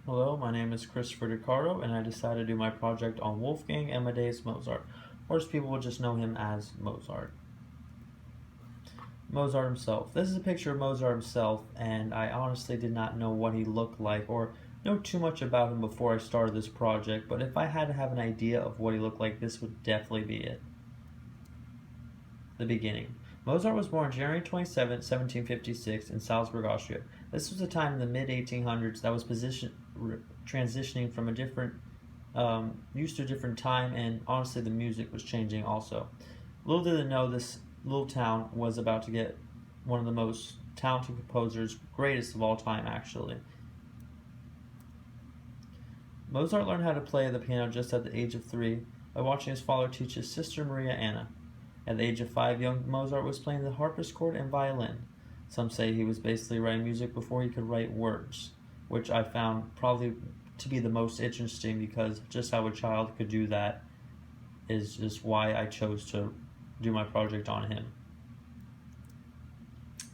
Hello, my name is Christopher DeCaro, and I decided to do my project on Wolfgang Amadeus Mozart, or as people would just know him as Mozart. Mozart himself. This is a picture of Mozart himself, and I honestly did not know what he looked like or know too much about him before I started this project, but if I had to have an idea of what he looked like, this would definitely be it. The beginning. Mozart was born January 27, 1756, in Salzburg, Austria. This was a time in the mid 1800s that was transitioning from a different, used to a different time, and honestly, the music was changing also. Little did they know this little town was about to get one of the most talented composers, greatest of all time, actually. Mozart learned how to play the piano just at the age of 3 by watching his father teach his sister Maria Anna. At the age of 5, young Mozart was playing the harpsichord and violin. Some say he was basically writing music before he could write words, which I found probably to be the most interesting because just how a child could do that is just why I chose to do my project on him.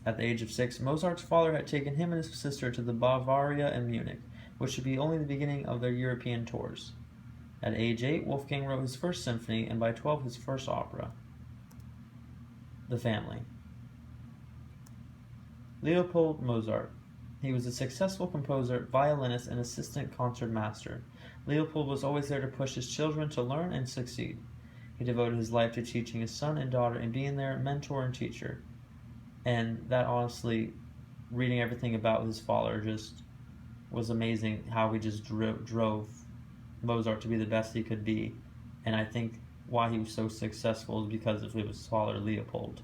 At the age of 6, Mozart's father had taken him and his sister to the Bavaria and Munich, which would be only the beginning of their European tours. At age 8, Wolfgang wrote his first symphony and by 12 his first opera. The family. Leopold Mozart. He was a successful composer, violinist, and assistant concert master. Leopold was always there to push his children to learn and succeed. He devoted his life to teaching his son and daughter and being their mentor and teacher. And that honestly, reading everything about his father just was amazing how he just drove Mozart to be the best he could be. And I think why he was so successful is because of his father, Leopold.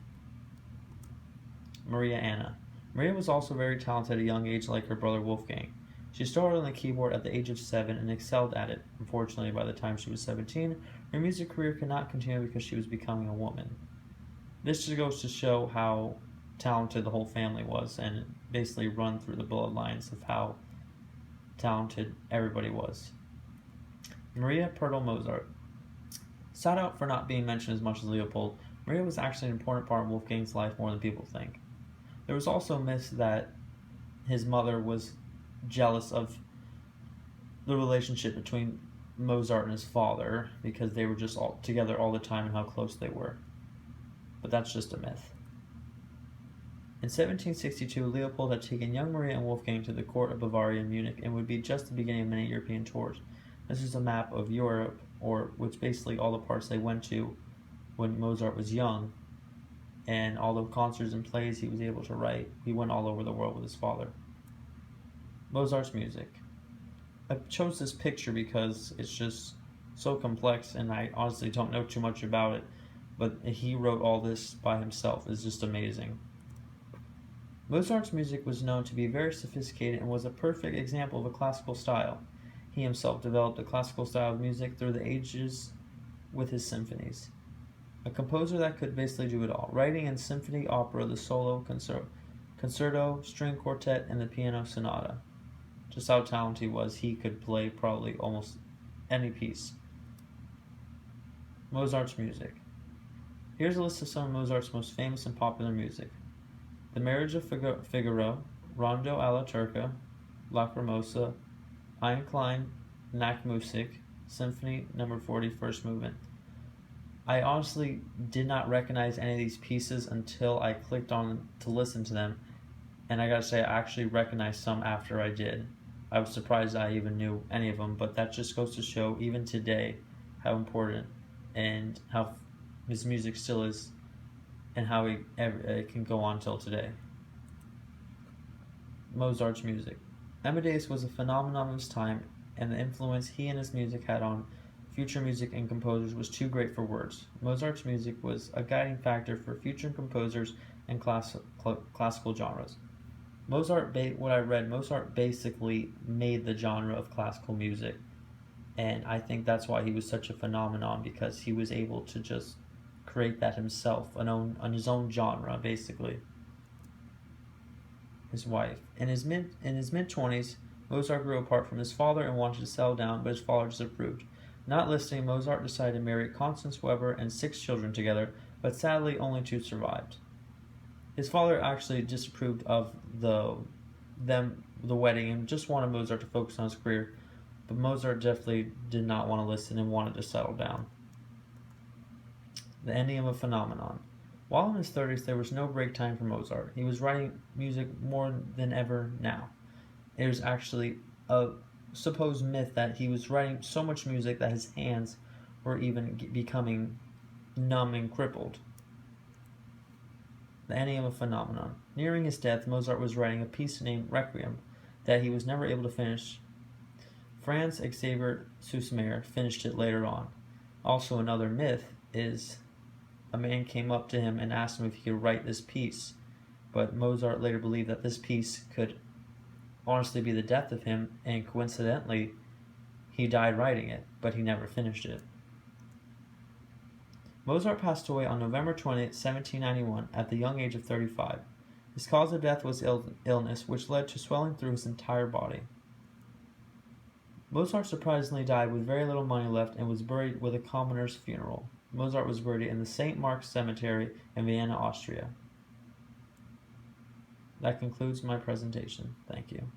Maria Anna. Maria was also very talented at a young age like her brother Wolfgang. She started on the keyboard at the age of 7 and excelled at it. Unfortunately, by the time she was 17, her music career could not continue because she was becoming a woman. This just goes to show how talented the whole family was and basically run through the bloodlines of how talented everybody was. Maria Pertl Mozart. Sought out for not being mentioned as much as Leopold, Maria was actually an important part of Wolfgang's life more than people think. There was also myths that his mother was jealous of the relationship between Mozart and his father because they were just all together all the time and how close they were. But that's just a myth. In 1762, Leopold had taken young Maria and Wolfgang to the court of Bavaria in Munich and would be just the beginning of many European tours. This is a map of Europe, or which basically all the parts they went to when Mozart was young, and all the concerts and plays he was able to write. He went all over the world with his father. Mozart's music. I chose this picture because it's just so complex, and I honestly don't know too much about it, but he wrote all this by himself. It's just amazing. Mozart's music was known to be very sophisticated and was a perfect example of a classical style. He himself developed a classical style of music through the ages with his symphonies. A composer that could basically do it all, writing in symphony, opera, the solo, concerto, string quartet, and the piano sonata. Just how talented he was, he could play probably almost any piece. Mozart's music. Here's a list of some of Mozart's most famous and popular music. The Marriage of Figaro, Rondo alla Turca, Lacrimosa, Ein Klein Nachtmusik, Symphony No. 40, First Movement. I honestly did not recognize any of these pieces until I clicked on them to listen to them, and I gotta say, I actually recognized some after I did. I was surprised I even knew any of them, but that just goes to show, even today, how important and how his music still is, and how it can go on till today. Mozart's music. Amadeus was a phenomenon of his time, and the influence he and his music had on future music and composers was too great for words. Mozart's music was a guiding factor for future composers and classical genres. Mozart basically made the genre of classical music, and I think that's why he was such a phenomenon, because he was able to just create that himself on his own genre, basically. His wife. In his mid-20s, Mozart grew apart from his father and wanted to settle down, but his father disapproved. Not listening, Mozart decided to marry Constance Weber and 6 children together, but sadly only 2 survived. His father actually disapproved of them the wedding and just wanted Mozart to focus on his career, but Mozart definitely did not want to listen and wanted to settle down. The ending of a phenomenon. While in his 30s, there was no break time for Mozart. He was writing music more than ever now. It was actually a supposed myth that he was writing so much music that his hands were even becoming numb and crippled. The ending of a phenomenon. Nearing his death, Mozart was writing a piece named Requiem that he was never able to finish. Franz Xaver Süssmayr finished it later on. Also, another myth is a man came up to him and asked him if he could write this piece, but Mozart later believed that this piece could honestly be the death of him, and coincidentally, he died writing it, but he never finished it. Mozart passed away on November 20th, 1791, at the young age of 35. His cause of death was illness, which led to swelling through his entire body. Mozart surprisingly died with very little money left and was buried with a commoner's funeral. Mozart was buried in the St. Mark's Cemetery in Vienna, Austria. That concludes my presentation. Thank you.